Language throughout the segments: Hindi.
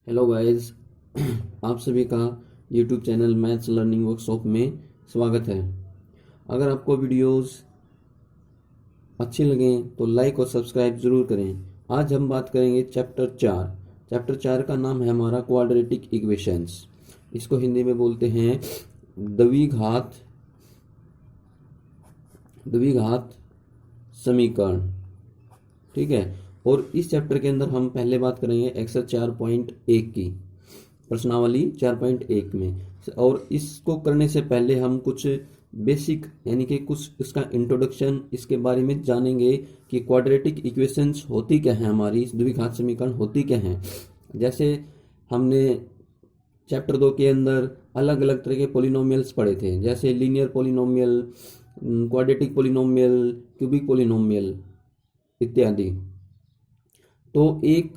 हेलो गाइस, आप सभी का YouTube channel maths learning workshop में स्वागत है। अगर आपको वीडियोस अच्छे लगें तो लाइक और सब्सक्राइब ज़रूर करें। आज हम बात करेंगे चैप्टर 4 का नाम है हमारा क्वाड्रेटिक इक्वेशंस। इसको हिंदी में बोलते हैं द्विघात समीकरण। ठीक है। और इस चैप्टर के अंदर हम पहले बात करेंगे एक्सरसाइज 4.1 की, प्रश्नावली 4.1 में। और इसको करने से पहले हम कुछ बेसिक यानी कि कुछ इसका इंट्रोडक्शन, इसके बारे में जानेंगे कि क्वाड्रेटिक इक्वेशंस होती क्या है, हमारी द्विघात समीकरण होती क्या है। जैसे हमने चैप्टर 2 के अंदर अलग अलग तरह के पोलिनोमियल्स पढ़े थे, जैसे linear polynomial, quadratic polynomial, cubic polynomial इत्यादि। तो एक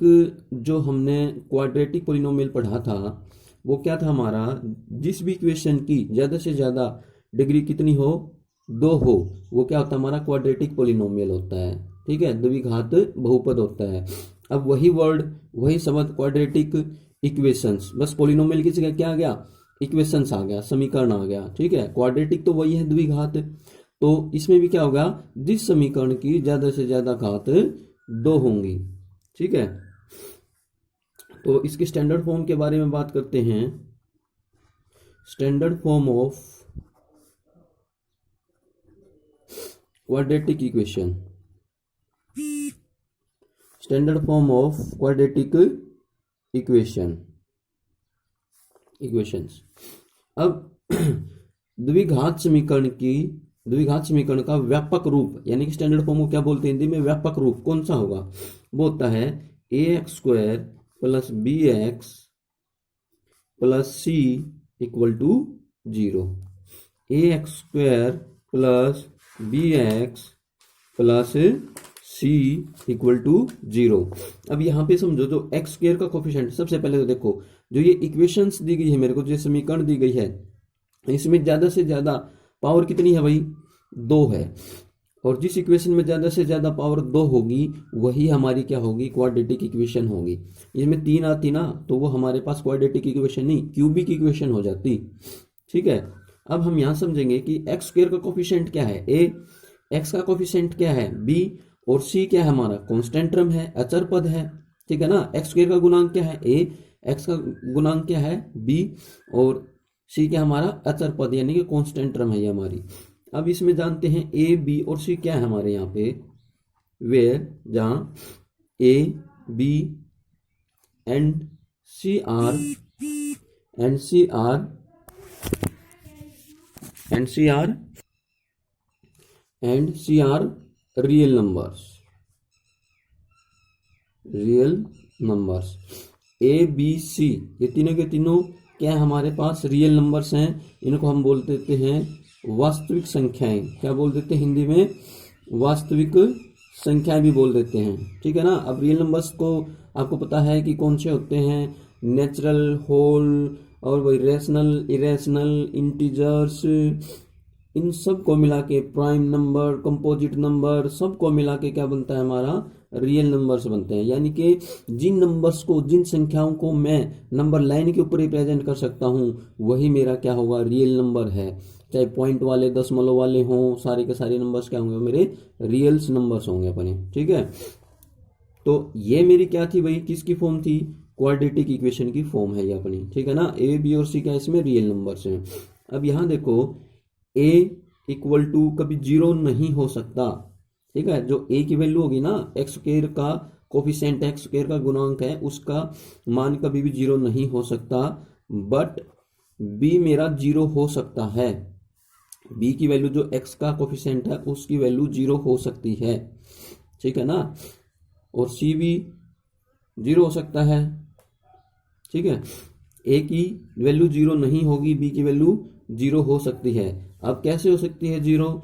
जो हमने क्वाड्रेटिक पोलिनोमियल पढ़ा था वो क्या था हमारा, जिस भी इक्वेशन की ज़्यादा से ज़्यादा डिग्री कितनी हो, 2 हो, वो क्या होता है हमारा क्वाड्रेटिक पोलिनोमियल होता है। ठीक है, द्विघात बहुपद होता है। अब वही शब्द क्वाड्रेटिक इक्वेशंस, बस पोलिनोमियल की जगह क्या आ गया, इक्वेशंस आ गया, समीकरण आ गया। ठीक है, क्वाड्रेटिक तो वही है द्विघात। तो इसमें भी क्या होगा, जिस समीकरण की ज़्यादा से ज़्यादा घात 2 होंगी। ठीक है, तो इसकी स्टैंडर्ड फॉर्म के बारे में बात करते हैं। Standard form of quadratic equation, standard form of quadratic equations. अब द्विघात समीकरण का व्यापक रूप, यानी कि स्टैंडर्ड फॉर्म को क्या बोलते हैं हिंदी में, व्यापक रूप कौन सा होगा, वो होता है ax² plus bx plus c equal to 0। ax² plus bx plus c equal to 0। अब यहाँ पे समझो, जो x² का कोफिशिएंट, सबसे पहले तो देखो जो ये इक्वेशंस दी गई है मेरे को, जो समीकरण दी गई है, इसमें ज़्यादा से ज़्यादा पावर कितनी है भाई, 2 है। और जिस इक्वेशन में ज़्यादा से ज़्यादा पावर 2 होगी वही हमारी क्या होगी, क्वाड्रेटिक इक्वेशन होगी। इसमें 3 आती ना तो वो हमारे पास क्वाड्रेटिक इक्वेशन नहीं, क्यूबिक इक्वेशन हो जाती। ठीक है, अब हम यहाँ समझेंगे कि x² का कोफिशिएंट क्या है, a, x का कोफिशिएंट क्या है, b, और c क्या है हमारा, कांस्टेंट टर्म है, अचर पद है। ठीक है ना, x² का गुणांक क्या है, a, x का गुणांक क्या है, b, और c क्या हमारा, अचर पद यानी कि कांस्टेंट टर्म है ये हमारी। अब इसमें जानते हैं a, b और c क्या है हमारे यहाँ पे, वेयर जहाँ a, b and c are real numbers. a, b, c ये तीनों के तीनों क्या है हमारे पास, रियल नंबर्स हैं। इनको हम बोल देते हैं वास्तविक संख्याएं। क्या बोल देते हैं हिंदी में, वास्तविक संख्याएं भी बोल देते हैं। ठीक है ना। अब रियल नंबर्स को आपको पता है कि कौन से होते हैं, नेचुरल, होल, और वही रेशनल, इरेशनल, इंटीजर्स, इन सब को मिला के प्राइम नंबर, कंपोजिट नंबर, सब को मिला के क्या बनता है हमारा, रियल नंबर्स बनते हैं। यानी कि जिन नंबर्स को, जिन संख्याओं को मैं नंबर लाइन के ऊपर रिप्रेजेंट कर सकता हूँ वही मेरा क्या होगा, रियल नंबर है। चाहे पॉइंट वाले, दशमलव वाले हों, सारे के सारे नंबर्स क्या होंगे, मेरे रियल्स नंबर्स होंगे अपने। ठीक है, तो ये मेरी क्या थी भाई, किसकी फॉर्म थी, क्वाड्रेटिक इक्वेशन की फॉर्म है ये अपनी। ठीक है ना, ए, बी और सी क्या इसमें रियल नंबर्स हैं। अब यहाँ देखो a इक्वल टू कभी 0 नहीं हो सकता। ठीक है, जो a की वैल्यू होगी ना, x² का कोफिशिएंट, x² का गुणांक है, उसका मान कभी भी 0 नहीं हो सकता। बट b मेरा 0 हो सकता है, b की वैल्यू जो x का कोफिशिएंट है उसकी वैल्यू 0 हो सकती है। ठीक है ना, और c भी 0 हो सकता है। ठीक है, a की वैल्यू 0 नहीं होगी, b की वैल्यू 0 हो सकती है। अब कैसे हो सकती है 0,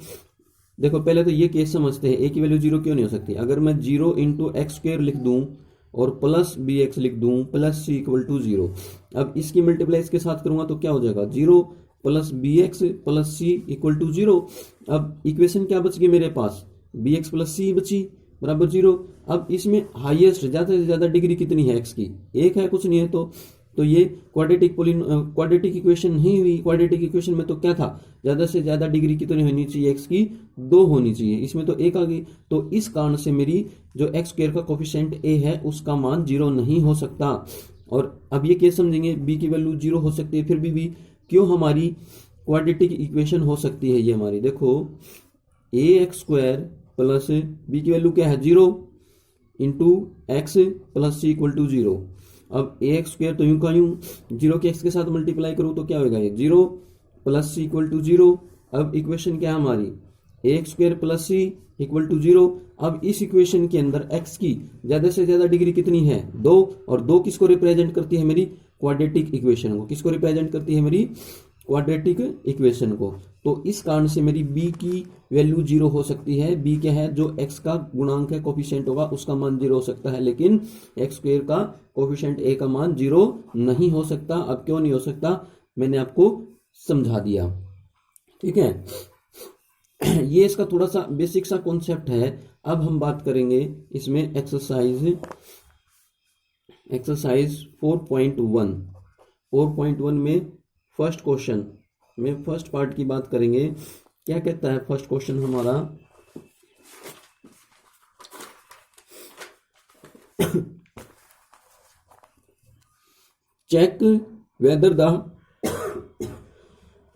देखो पहले तो ये केस समझते हैं, a की वैल्यू 0 क्यों नहीं हो सकती। अगर मैं 0 इंटू x² लिख दूं और प्लस bx लिख दूं प्लस c इक्वल टू 0, अब इसकी मल्टीप्लाई इसके साथ करूंगा तो क्या हो जाएगा, 0 plus bx plus c equal to 0। अब इक्वेशन क्या बच गई मेरे पास, bx प्लस c बची, बराबर 0। अब इसमें हाईएस्ट ज्यादा से ज्यादा डिग्री कितनी है x की, 1 है, कुछ नहीं है। तो ये क्वाड्रेटिक इक्वेशन नहीं हुई। क्वाड्रेटिक इक्वेशन में तो क्या था, ज्यादा से ज्यादा डिग्री कितनी होनी चाहिए x की, 2 होनी चाहिए। इसमें तो 1 आ गई। तो इस कारण से मेरी जो x स्क्वायर का कोफिशिएंट a है उसका मान 0 नहीं हो सकता। और अब ये केस समझेंगे, b की वैल्यू 0 हो सकती है, फिर भी क्यों हमारी क्वाड्रेटिक इक्वेशन हो सकती है। ये हमारी देखो ax स्क्वायर प्लस b की वैल्यू क्या है 0 into x plus c equal to 0। अब ए एक्स स्क्वायर तो यूं का यूं 0 के x के साथ मल्टीप्लाई करूं तो क्या होगा, ये 0 प्लस सी इक्वल टू 0। अब इक्वेशन क्या है हमारी, a x square plus c equal to 0। अब इस इक्वेशन के अंदर x की ज्यादा से ज्यादा डिग्री कितनी है, 2, और 2 किसको रिप्रेजेंट करती है, मेरी क्वाड्रेटिक इक्वेशन को। किसको रिप्रेजेंट करती है, मेरी क्वाड्रेटिक इक्वेशन को। तो इस कारण से मेरी b की वैल्यू 0 हो सकती है। b क्या है, जो x का गुणांक है, कोफिशिएंट होगा, उसका मान 0 हो सकता है, लेकिन x स्क्वायर का कोफिशिएंट a का मान 0 नहीं हो सकता। अब क्यों नहीं हो सकता, मैंने आपको समझा दिया, ठीक है। ये इसका थोड़ा सा बेसिक सा कॉन्सेप्ट है। अब हम बात करेंगे इसमें एक्सरसाइज 4.1 में फर्स्ट क्वेश्चन में फर्स्ट पार्ट की बात करेंगे। क्या कहता है फर्स्ट क्वेश्चन हमारा, check whether the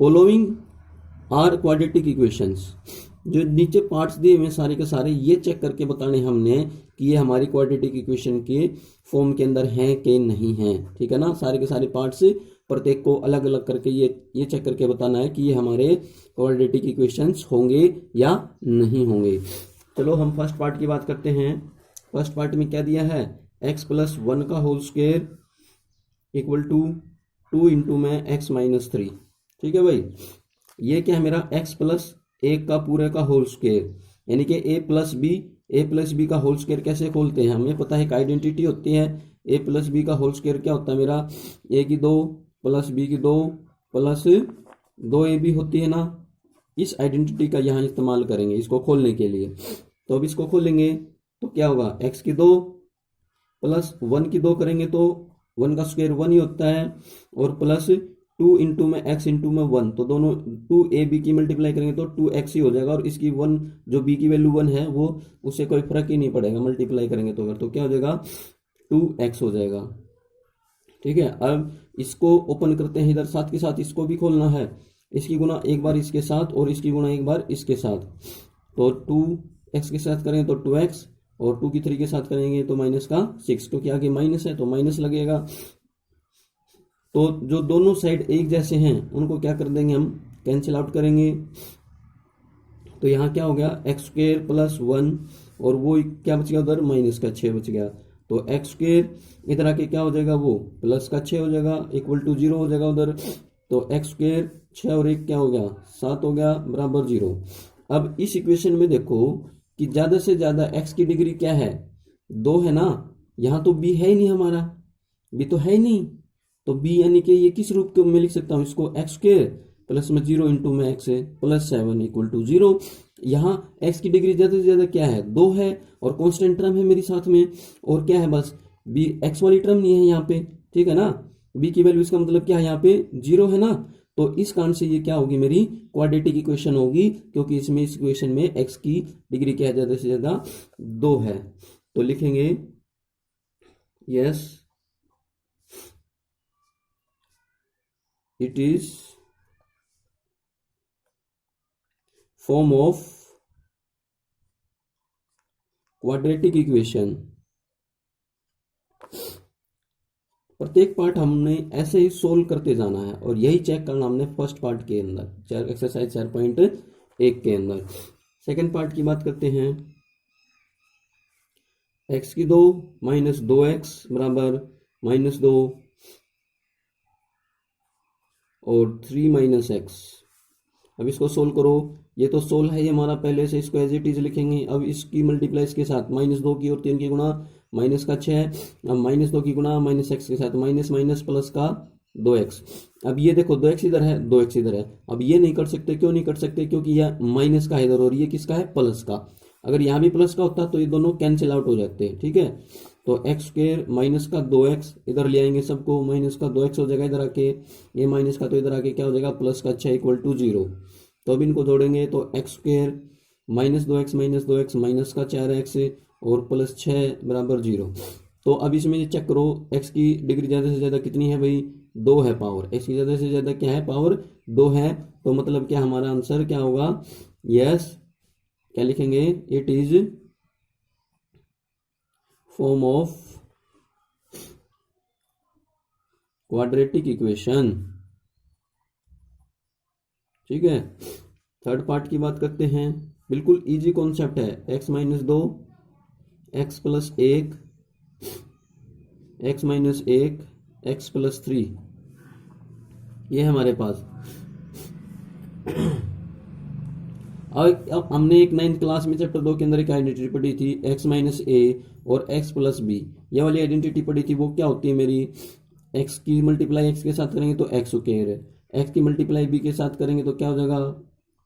following are quadratic equations. जो नीचे पार्ट्स दिए हुए सारे के सारे ये चेक करके बताने हमने कि ये हमारी क्वाड्रेटिक इक्वेशन के फॉर्म के अंदर हैं कि नहीं हैं, ठीक है ना। सारे के सारे पार्ट्स प्रत्येक को अलग अलग करके ये चेक करके बताना है कि ये हमारे क्वाड्रेटिक इक्वेशंस होंगे या नहीं होंगे। चलो हम फर्स्ट पार्ट की बात करते हैं। फर्स्ट पार्ट में क्या दिया है, x प्लस 1 का whole square equal to 2 into में x माइनस 3, ठीक है भाई। ये क्या है मेरा x प्लस 1 का पूरे का होल स्क्वायर, यानी कि a प्लस बी का होल स्क्वायर कैसे खोलते हैं, हमें पता है एक आइडेंटिटी होती है। a प्लस बी का होल स्क्वायर क्या होता है मेरा, a की 2 प्लस b की 2 प्लस 2ab होती है ना। इस आइडेंटिटी का यहाँ इस्तेमाल करेंगे इसको खोलने के लिए। तो अब इसको खोलेंगे तो क्या होगा, x की 2 प्लस 1 की 2 करेंगे तो 1 का स्क्वायर 1 ही होता है, और प्लस 2 इंटू में x इंटू में 1, तो दोनों 2ab की मल्टीप्लाई करेंगे तो 2x ही हो जाएगा, और इसकी 1 जो b की वैल्यू 1 है वो उससे कोई फर्क ही नहीं पड़ेगा, मल्टीप्लाई करेंगे तो अगर, तो क्या हो जाएगा 2x हो जाएगा, ठीक है। अब इसको ओपन करते हैं, इधर साथ के साथ इसको भी खोलना है। इसकी गुना एक बार इसके साथ और इसकी गुना एक बार इसके साथ, तो 2x के साथ करेंगे तो 2x, और 2 की 3 के साथ करेंगे तो माइनस का 6, क्योंकि आगे माइनस है तो माइनस लगेगा। तो जो दोनों साइड एक जैसे हैं उनको क्या कर देंगे, हम कैंसिल आउट करेंगे। तो यहाँ क्या हो गया, एक्स स्क्वायर प्लस 1, और वो क्या बच गया उधर, माइनस का 6 बच गया। तो एक्स स्क्वायर इधर आके क्या हो जाएगा, वो प्लस का 6 हो जाएगा, इक्वल टू 0 हो जाएगा उधर। तो एक्स स्क्वायर 6 और 1 क्या हो गया, 7 हो गया, बराबर 0। अब इस इक्वेशन में देखो कि ज्यादा से ज्यादा x की डिग्री क्या है, 2 है ना। यहाँ तो b है ही नहीं हमारा, b तो है ही नहीं, तो b यानी कि ये किस रूप में लिख सकता हूँ इसको, एक्स स्क्वायर प्लस में 0 इंटू में x है प्लस 7 इक्वल टू 0। यहाँ x की डिग्री ज्यादा से ज्यादा क्या है, 2 है, और कांस्टेंट टर्म है मेरी साथ में, और क्या है बस b, x वाली टर्म नहीं है यहाँ पे, ठीक है ना। b की वैल्यू इसका मतलब क्या है, यहाँ पे 0 है ना। तो इस कारण से ये क्या होगी, मेरी क्वाड्रेटिक इक्वेशन होगी, क्योंकि इसमें इस इक्वेशन में x की डिग्री क्या है, ज्यादा से ज्यादा 2 है। तो लिखेंगे yes it is form of quadratic equation. प्रत्येक पार्ट हमने ऐसे ही सोल्व करते जाना है, और यही चेक करना हमने फर्स्ट पार्ट के अंदर, एक्सरसाइज 4.1 के अंदर। सेकंड पार्ट की बात करते हैं, x की 2 माइनस 2x बराबर माइनस 2 और 3 माइनस एक्स। अब इसको सोल्व करो, ये तो सोल्व है ये हमारा पहले से, इसको एज इट इज लिखेंगे। अब इसकी मल्टीप्लाई इसके साथ माइनस 2 की और 3 की गुणा माइनस का 6, अब माइनस 2 की गुणा माइनस एक्स के साथ माइनस माइनस प्लस का 2x। अब ये देखो 2x इधर है, 2x इधर है। अब ये नहीं कर सकते, क्यों नहीं कर सकते, क्योंकि यह माइनस का है इधर और ये किसका है, प्लस का। अगर यहाँ भी प्लस का होता तो ये दोनों कैंसिल आउट हो जाते हैं, ठीक है। तो एक्स स्क्वायर माइनस का 2x इधर ले आएंगे सबको, माइनस का 2x हो जाएगा इधर आके, ये माइनस का तो इधर आके क्या हो जाएगा प्लस का 6 इक्वल टू 0। तो अब इनको जोड़ेंगे तो x square minus 2x minus का 4x और प्लस 6 बराबर 0। तो अब इसमें चेक करो x की डिग्री ज़्यादा से ज़्यादा कितनी है भाई, 2 है पावर, x की ज़्यादा से ज़्यादा क्या है पावर 2 है। तो मतलब क्या हमारा आंसर क्या होगा, यस क्या लिखेंगे, it is form of quadratic equation, ठीक है। थर्ड पार्ट की बात करते हैं, बिल्कुल इजी कॉन्सेप्ट है, x minus 2 x plus 1 x minus 1 x plus 3, ये है हमारे पास। अब हमने एक 9th क्लास में चैप्टर 2 के अंदर एक आइडेंटिटी पढ़ी थी, x माइनस ए और x प्लस बी। ये वाली आइडेंटिटी पढ़ी थी, वो क्या होती है मेरी, x की मल्टीप्लाई x के साथ करेंगे तो x स्क्वायर है, x की मल्टीप्लाई b के साथ करेंगे तो क्या हो जाएगा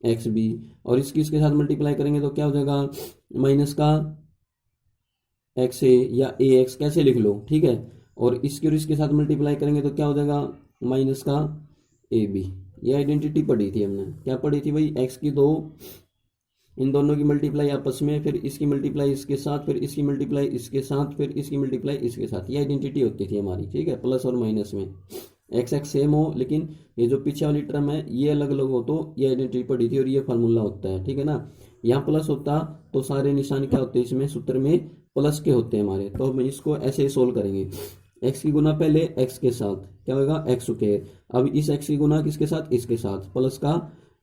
एक्स बी, और इसके साथ मल्टीप्लाई करेंगे तो क्या हो जाएगा माइनस का एक्स ए या ए एक्स कैसे लिख लो, ठीक है। और इसके साथ मल्टीप्लाई करेंगे तो क्या हो जाएगा माइनस का ए बी। ये आइडेंटिटी पढ़ी थी हमने, क्या पढ़ी थी भाई, एक्स की 2, इन दोनों की मल्टीप्लाई आपस में, फिर इसकी मल्टीप्लाई इसके साथ, फिर इसकी मल्टीप्लाई इसके साथ, फिर इसकी मल्टीप्लाई इसके साथ, ये आइडेंटिटी होती थी हमारी, ठीक है। प्लस और माइनस में एक्स एक्स सेम हो, लेकिन ये जो पीछे वाली टर्म है ये अलग अलग हो, तो ये आइडेंटिटी पढ़ी थी और ये फार्मूला होता है, ठीक है ना। यहाँ प्लस होता तो सारे निशान क्या होते हैं इसमें सूत्र में प्लस के होते हैं हमारे, तो हम इसको ऐसे ही सोल्व करेंगे। एक्स की गुना पहले एक्स के साथ क्या होगा एक्स स्क्वायर, अब इस एक्स की गुना किसके साथ इसके साथ, प्लस का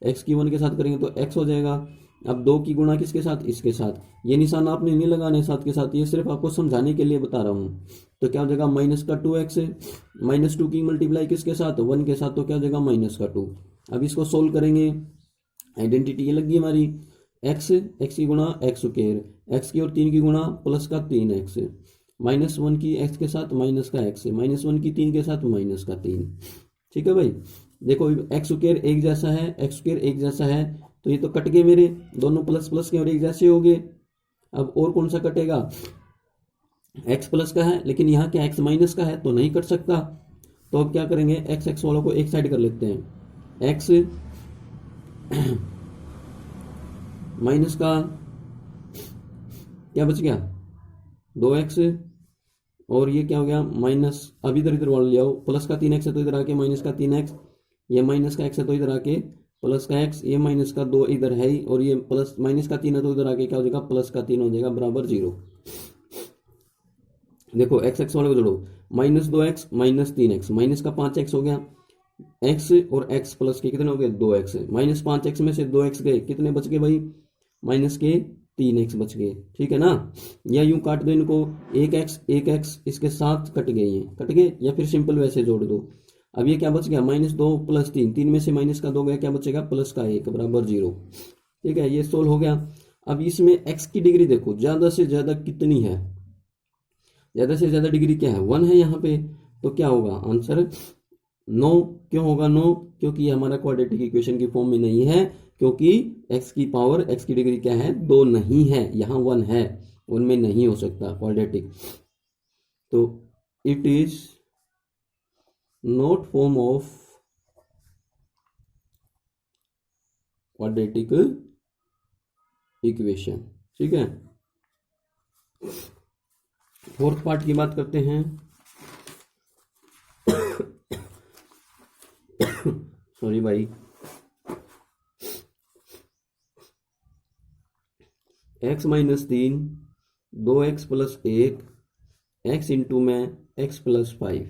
एक्स की 1 के साथ करेंगे तो एक्स हो जाएगा। अब 2 की गुणा किसके साथ इसके साथ, ये निशान आपने नहीं लगाने साथ के साथ, ये सिर्फ आपको समझाने के लिए बता रहा हूँ। तो क्या हो जाएगा माइनस का 2x, माइनस 2 की मल्टीप्लाई किसके साथ 1 के साथ, तो क्या हो जाएगा माइनस का 2। अब इसको सोल्व करेंगे, आइडेंटिटी ये लगी हमारी, एक्स एक्स की गुणा एक्स स्क्वायर, एक्स की और 3 की गुणा प्लस का 3x, माइनस 1 की एक्स के साथ माइनस का एक्स, माइनस 1 की 3 के साथ माइनस का 3, ठीक है भाई। देखो एक्स स्क्वायर एक जैसा है, एक्स स्क्वायर एक जैसा है, तो ये तो कट गए मेरे, दोनों प्लस प्लस के और एक जैसे हो गए। अब और कौन सा कटेगा, एक्स प्लस का है लेकिन यहाँ क्या एक्स माइनस का है तो नहीं कट सकता। तो अब क्या करेंगे, एक्स एक्स वालों को एक साइड कर लेते हैं, एक्स माइनस का क्या बच गया 2x, और ये क्या हो गया माइनस, अब इधर इधर वाला ले आओ, प्लस का 3x है तो इधर आके माइनस का 3x, ये माइनस का x है तो इधर आके प्लस का x, ये माइनस का 2 इधर है ही, और ये प्लस माइनस का 3 है तो इधर आके क्या हो जाएगा प्लस का 3 हो जाएगा बराबर 0। देखो एक्स एक्स वाले को जोड़ो, minus 2x minus 3x, minus का 5x हो गया, x और x प्लस के कितने हो गए 2x, माइनस 5x में से 2x गए, कितने बच गए भाई माइनस के 3x बच गए, ठीक है ना। या यूं काट दो इनको, एक x इसके साथ कट गए, हैं कट गए, या फिर सिंपल वैसे जोड़ दो। अब ये क्या बच गया माइनस 2 प्लस 3, 3 में से माइनस का 2 गया, क्या बचेगा प्लस का 1 बराबर 0, ठीक है। ये सोल्व हो गया। अब इसमें x की डिग्री देखो ज्यादा से ज्यादा कितनी है, ज्यादा से ज्यादा डिग्री क्या है 1 है यहाँ पे, तो क्या होगा आंसर 9। क्यों होगा 9, क्योंकि ये हमारा क्वाड्रेटिक इक्वेशन की फॉर्म में नहीं है, क्योंकि x की पावर x की डिग्री क्या है 2 नहीं है, यहाँ 1 है, 1 में नहीं हो सकता क्वाड्रेटिक, तो it is not form of quadratic equation, ठीक है। फोर्थ पार्ट की बात करते हैं, सॉरी भाई, x minus 3 2x plus 1 x into में x प्लस 5,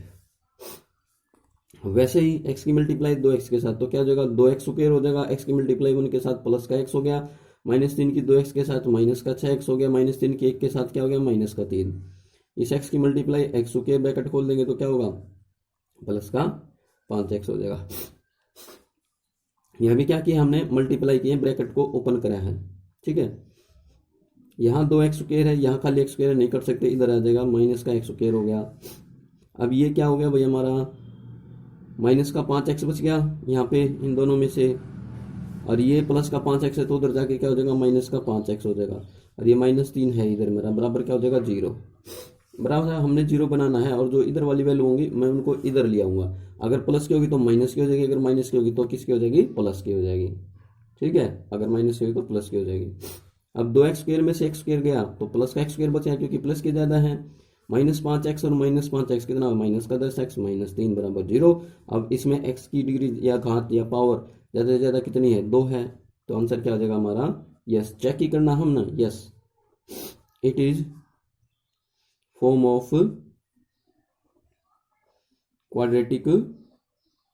वैसे ही x की मल्टीप्लाई 2x के साथ तो क्या हो जाएगा 2x स्क्वायर हो जाएगा, x की मल्टीप्लाई 1 के साथ प्लस का x हो गया, माइनस 3 की 2x के साथ माइनस का 6x हो गया, माइनस 3 की 1 के साथ क्या हो गया माइनस का 3, इस x की मल्टीप्लाई x स्क्वायर ब्रैकेट खोल देंगे तो क्या होगा प्लस का 5x हो जाएगा। यहाँ भी क्या किया हमने मल्टीप्लाई किए, ब्रैकेट को ओपन करा है, ठीक है। यहाँ 2x स्क्वायर है, यहाँ खाली x स्क्वायर नहीं कर सकते, इधर आ जाएगा माइनस का x स्क्वायर हो गया। अब ये क्या हो गया भाई हमारा माइनस का 5x बच गया यहाँ पे इन दोनों में से, और ये प्लस का 5x है तो उधर जाके क्या हो जाएगा माइनस का 5x हो जाएगा। और ये -3 है इधर मेरा, बराबर क्या हो जाएगा 0। बराबर है, हमने 0 बनाना है और जो इधर वाली वैल्यू होंगी मैं उनको इधर ले आऊंगा। अगर प्लस की होगी तो माइनस की हो जाएगी, अगर माइनस की होगी तो किसकी हो जाएगी, प्लस की हो जाएगी। ठीक है, अगर माइनस की होगी तो प्लस की हो जाएगी। अब 2x² में से x² गया तो प्लस का x² बचा क्योंकि प्लस के ज्यादा है। -5x और -5x कितना, -10x -3 बराबर 0। अब इसमें x की डिग्री या घात या पावर ज्यादा से ज्यादा कितनी है, 2 है। तो आंसर क्या हो जाएगा हमारा, यस। चेक ही करना हम ना, yes it is form of quadratic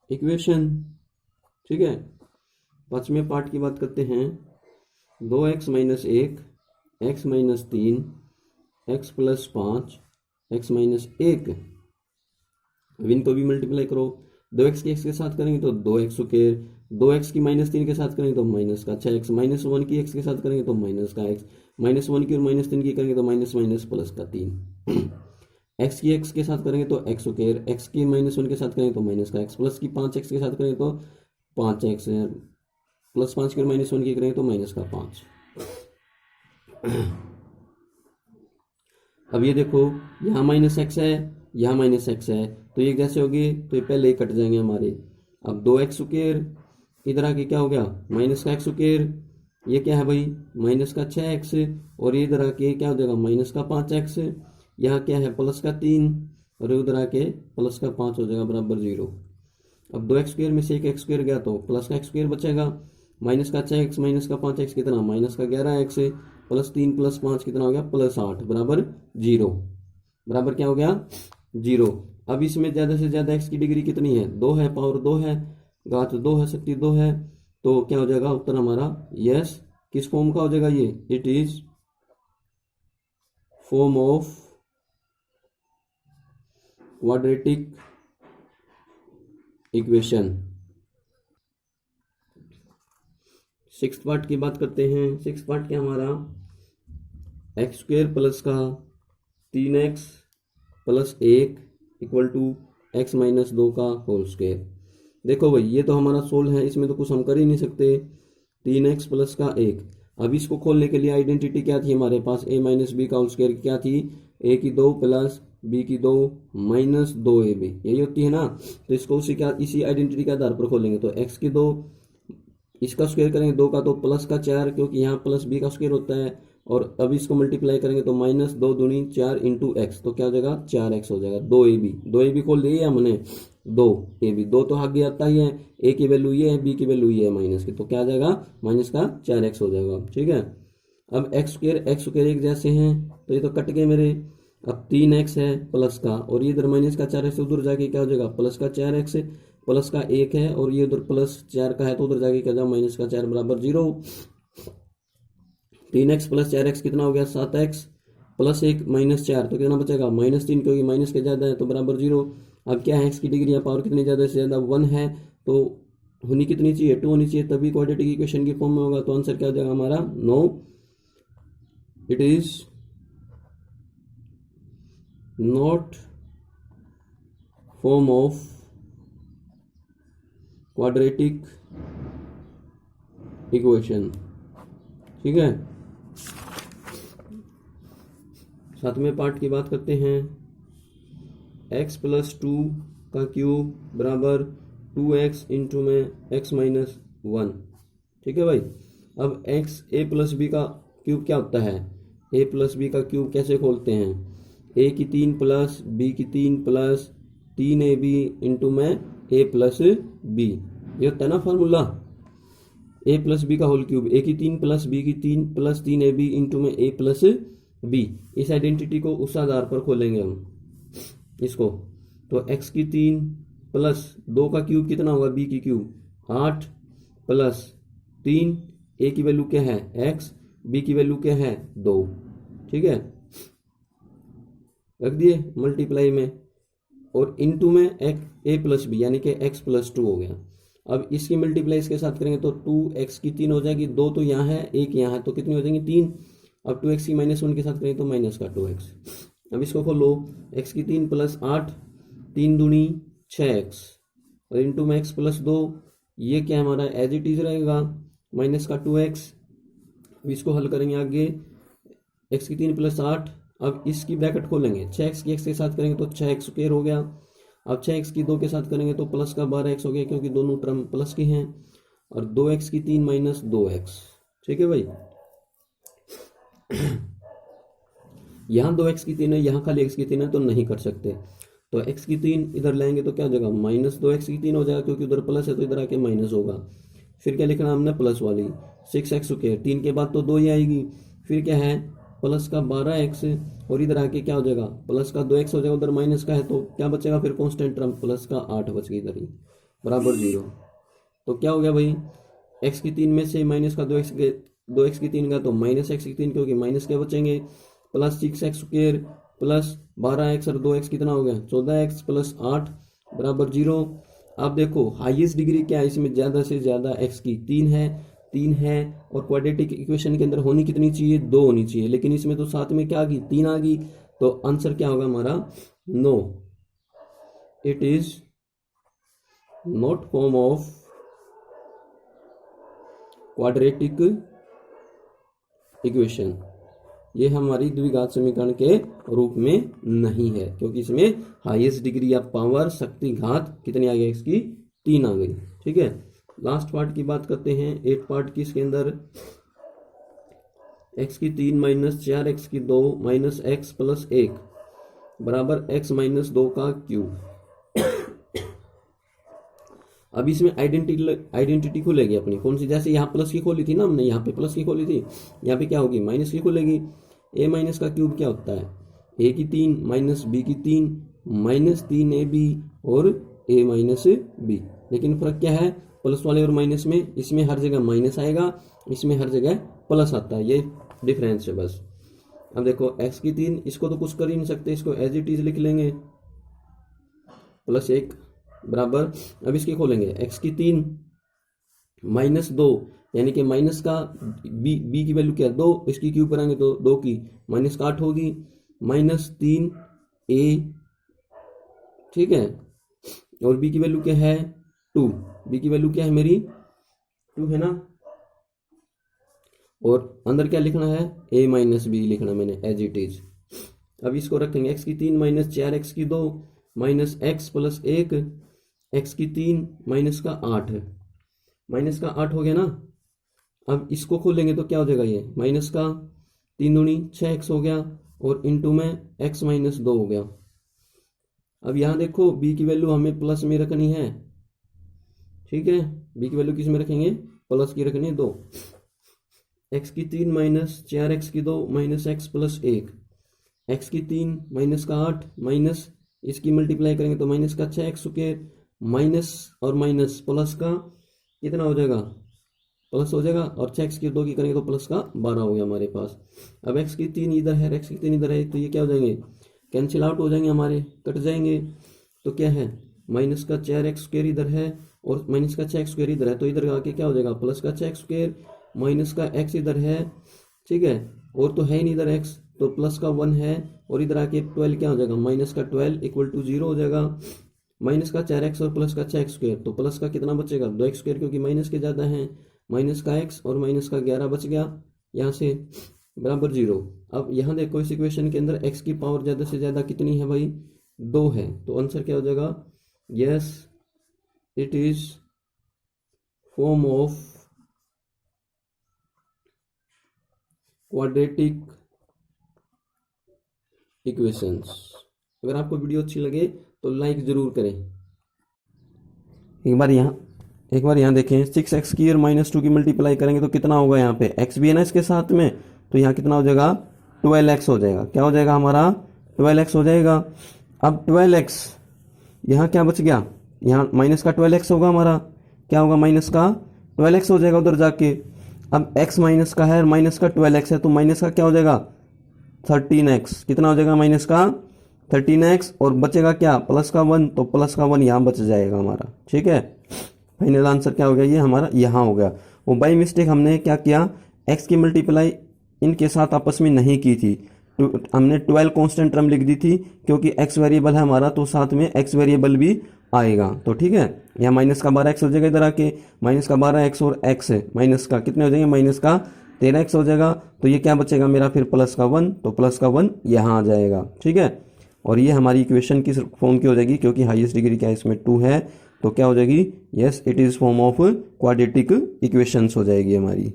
equation. ठीक है, पांचवें पार्ट की बात करते हैं। 2x - 1 x - 3 x + 5 x - 1। अब इनको भी मल्टीप्लाई करो। 2x की x के साथ करेंगे तो 2x², 2x की -3 के साथ करेंगे तो -6x, -1 की x के साथ करेंगे तो -x, -1 की और -3 की करेंगे तो -+3। x की x के साथ करेंगे तो x², x की -1 के साथ करेंगे तो -x, प्लस की 5x के साथ करेंगे तो 5x, +5 की और -1 की करेंगे तो -5। अब ये देखो, यहाँ -x है, यहाँ -x है, तो ये कैसे होगी, तो ये पहले ही कट जाएंगे हमारे। अब 2x², इधर आके क्या हो गया, -x², ये क्या है भाई, -6x, और ये इधर आके क्या हो जाएगा, -5x, यहाँ क्या है, +3, और उधर आके +5 हो जाएगा बराबर 0। अब 2x² में से एक x² गया तो प्लस का x² बचेगा, -6x -5x कितना, -11x, +3 + 5 कितना हो गया, +8 बराबर 0। बराबर क्या हो गया, 0। अब इसमें ज्यादा से ज्यादा x की डिग्री कितनी है, 2 है, पावर 2 है, घात 2 है, शक्ति 2 है। तो क्या हो जाएगा उत्तर हमारा, यस। किस फॉर्म का हो जाएगा ये, it is form of quadratic equation. 6th part की बात करते हैं। 6th पार्ट क्या हमारा, x² प्लस का 3x + 1 = x - 2 का होल स्क्वायर। देखो भाई, ये तो हमारा सोल्व है, इसमें तो कुछ हम कर ही नहीं सकते। 3x प्लस का 1। अब इसको खोलने के लिए आइडेंटिटी क्या थी हमारे पास, a - b का होल स्क्वायर क्या थी, a की 2 प्लस b की 2 माइनस 2ab, यही होती है ना। तो इसको इसी आइडेंटिटी के आधार पर खोलेंगे तो x की 2, इसका स्क्वायर करेंगे 2 का तो प्लस का 4, क्योंकि यहाँ प्लस b का स्क्वायर होता है। और अब इसको मल्टीप्लाई करेंगे तो -2 दूनी 4 × x, तो क्या हो जाएगा, 4x हो जाएगा। 2ab खोल दिए हमने, 2ab, 2 तो आगे आता ही है, a की वैल्यू ये है, b की वैल्यू ये है माइनस की, तो क्या आ जाएगा, -4x हो जाएगा। ठीक है, अब x² एक जैसे हैं तो ये तो कट गए मेरे। अब 3x है प्लस का, और ये इधर -4x उधर जाके क्या हो जाएगा, +4x, प्लस का 1 है और ये उधर +4 का है तो उधर जाके क्या जाएगा, -4 बराबर 0। 3x + 4x कितना हो गया, 7x, प्लस 1 -4 तो कितना बचेगा, -3, क्योंकि माइनस के ज्यादा है तो बराबर 0। अब क्या है, x की डिग्री या पावर कितनी ज्यादा से ज्यादा 1 है, तो होनी कितनी चाहिए, 2 होनी चाहिए, तभी क्वाड्रेटिक इक्वेशन की फॉर्म में होगा। तो आंसर क्या हो जाएगा हमारा, no, it is not form of quadratic equation. ठीक है, 7वें पार्ट की बात करते हैं। x + 2 का क्यूब बराबर 2x × x - 1। ठीक है भाई, अब a + b का क्यूब क्या होता है, a + b का क्यूब कैसे खोलते हैं, a की 3 प्लस b की 3 प्लस 3ab × a + b, ये होता है ना फार्मूला, a + b का होल क्यूब, a की 3 प्लस b की 3 प्लस 3ab × a + b। इस आइडेंटिटी को उस आधार पर खोलेंगे हम इसको, तो x की 3 प्लस 2 का क्यूब कितना होगा, b की क्यूब 8 प्लस 3, a की वैल्यू क्या है x, b की वैल्यू क्या है 2। ठीक है, रख दिए मल्टीप्लाई में, और इनटू में a + b यानी कि x + 2 हो गया। अब इसकी मल्टीप्लाई इसके साथ करेंगे तो 2x की 3 हो जाएगी, 2 तो यहाँ है, 1 यहाँ है, तो कितनी हो जाएंगी 3। अब 2x की -1 के साथ करेंगे तो -2x। अब इसको खोलो, x की 3 प्लस 8, 3 दूनी 6x, और इंटू में x + 2, ये क्या हमारा एज इट इज रहेगा, -2x। अब इसको हल करेंगे आगे, एक्स की 3 प्लस 8, अब इसकी ब्रैकेट खोलेंगे, 6x की x के साथ करेंगे तो 6x स्क्वायर हो गया। अब 6x की 2 के साथ करेंगे तो प्लस का 12x हो गया, क्योंकि दोनों टर्म प्लस की हैं। और 2x की 3 माइनस 2x, ठीक है भाई। यहाँ 2x की 3 है, यहाँ खाली x की 3 है, तो नहीं कर सकते। तो x की 3 इधर लाएंगे तो क्या हो जाएगा, माइनस 2x की 3 हो जाएगा, क्योंकि उधर प्लस है तो इधर आके माइनस होगा। फिर क्या लिखना हमने, प्लस वाली 6x स्क्वायर, 3 के बाद तो 2 ही आएगी। फिर क्या है, प्लस का 12x, और इधर आके क्या हो जाएगा, प्लस का 2x हो जाएगा, उधर माइनस का है तो क्या बचेगा फिर कांस्टेंट टर्म, प्लस का 8 बच गई इधर ही, बराबर 0। तो क्या हो गया भाई, x की 3 में से माइनस का 2x की 3 का तो माइनस x की 3, क्योंकि माइनस क्या बचेंगे, plus 6x square plus 12x और 2x कितना हो गया, 14x प्लस 8 बराबर 0। अब देखो हाईएस्ट डिग्री क्या है इसमें, ज़्यादा से ज़्यादा x की 3 है, और क्वाड्रेटिक इक्वेशन के अंदर होनी कितनी चाहिए, 2 होनी चाहिए, लेकिन इसमें तो साथ में क्या आ गई, 3 आ गई। तो आंसर क्या होगा हमारा, no, it is not form of quadratic equation, ये हमारी द्विघात समीकरण के रूप में नहीं है, क्योंकि इसमें हाईएस्ट डिग्री या पावर शक्ति घात कितनी आ गई, इसकी 3 आ गई। ठीक है, लास्ट पार्ट की बात करते हैं, 8 पार्ट की। इसके अंदर x की 3 माइनस 4x की 2 माइनस x प्लस 1 बराबर x माइनस 2 का क्यूब। अब इसमें आइडेंटिटी खुलेगी अपनी, कौन सी, जैसे यहाँ प्लस की खोली थी ना हमने, यहाँ पे प्लस की खोली थी, यहाँ पे क्या होगी, माइनस की खुलेगी। a माइनस का क्यूब क्या होता है, a की 3 माइनस b की 3 माइनस 3ab और a माइनस b। लेकिन फर्क क्या है, प्लस वाले और माइनस में, इसमें हर जगह माइनस आएगा, इसमें हर जगह प्लस आता है, ये डिफरेंस है बस। अब देखो x की 3, इसको तो कुछ कर ही नहीं सकते, इसको एज इट इज लिख लेंगे, प्लस 1 बराबर, अब इसकी खोलेंगे, x की 3 माइनस 2, यानी कि माइनस का b की वैल्यू क्या है 2, इसकी क्यूब करेंगे तो 2 की माइनस का 8 होगी, माइनस 3a, ठीक है, और b की वैल्यू क्या है 2, b की वैल्यू क्या है मेरी 2 है ना, और अंदर क्या लिखना है, a माइनस बी लिखना मैंने एज इट इज। अब इसको रखेंगे, x की 3 माइनस 4x की 2 माइनस x प्लस 1, x की 3 माइनस का 8, माइनस का 8 हो गया ना। अब इसको खोलेंगे तो क्या हो जाएगा, ये माइनस का 3 दूनी 6x हो गया, और इनटू में x माइनस 2 हो गया। अब यहाँ देखो b की वैल्यू हमें प्लस में रखनी है, ठीक है, b की वैल्यू किस में रखेंगे, प्लस की रखनी है 2, x की 3 माइनस 4x की 2 माइनस x प्लस 1, x की 3 माइनस का 8 माइनस इसकी मल्टीप्लाई करेंगे तो माइनस का 6x स्क्वायर माइनस और माइनस प्लस का कितना हो जाएगा, प्लस हो जाएगा, और 6x की 2 की करेंगे तो प्लस का 12 हो गया हमारे पास। अब x की 3 इधर है, x की 3 इधर है, तो ये क्या हो जाएंगे, कैंसिल आउट हो जाएंगे हमारे, कट जाएंगे। तो क्या है, माइनस का 4x स्क्वायर इधर है और माइनस का 6x स्क्वायर इधर है, तो इधर आके क्या हो जाएगा, प्लस का 6x स्क्वायर माइनस का x इधर है, ठीक है, और तो है ही नहीं इधर x, तो प्लस का 1 है, और इधर आके 12 क्या हो जाएगा, माइनस का 12 इक्वल टू 0 हो जाएगा। माइनस का 4x और प्लस का 6x स्क्वायर, तो प्लस का कितना बचेगा 2x स्क्वायर, क्योंकि माइनस के ज़्यादा है, माइनस का x और माइनस का 11 बच गया यहाँ से, बराबर 0। अब यहाँ देखो इस इक्वेशन के अंदर x की पावर ज़्यादा से ज़्यादा कितनी है भाई, 2 है, तो आंसर क्या हो जाएगा, yes it is form of quadratic equations. अगर आपको वीडियो अच्छी लगे तो लाइक जरूर करें। एक बार यहाँ देखें, 6x की और माइनस 2 की मल्टीप्लाई करेंगे तो कितना होगा, यहाँ पे x भी है ना इसके साथ में, तो यहाँ कितना हो जाएगा 12x हो जाएगा, क्या हो जाएगा हमारा 12x हो जाएगा। अब 12x यहाँ क्या बच गया, यहाँ माइनस का 12x होगा हमारा, क्या होगा माइनस का 12x हो जाएगा उधर जाके। अब x माइनस का है और माइनस का 12x है, तो माइनस का क्या हो जाएगा 13x, कितना हो जाएगा माइनस का 13x, और बचेगा क्या प्लस का 1, तो प्लस का 1 यहाँ बच जाएगा हमारा, ठीक है। फाइनल आंसर क्या हो गया, ये हमारा यहाँ हो गया। वो बाई मिस्टेक हमने क्या किया, x की मल्टीप्लाई इनके साथ आपस में नहीं की थी, तो हमने 12 कांस्टेंट टर्म लिख दी थी, क्योंकि x वेरिएबल है हमारा, तो साथ में x वेरिएबल भी आएगा, तो ठीक है। यहाँ माइनस का 12x हो जाएगा, इधर आके माइनस का 12x और x है माइनस का कितने हो जाएंगे, माइनस का 13x हो जाएगा, तो ये क्या बचेगा मेरा फिर प्लस का 1, तो प्लस का 1 यहाँ आ जाएगा, ठीक है। और ये हमारी इक्वेशन किस फॉर्म की हो जाएगी, क्योंकि हाईएस्ट डिग्री क्या इसमें 2 है, तो क्या हो जाएगी, yes it is form of quadratic equations हो जाएगी हमारी।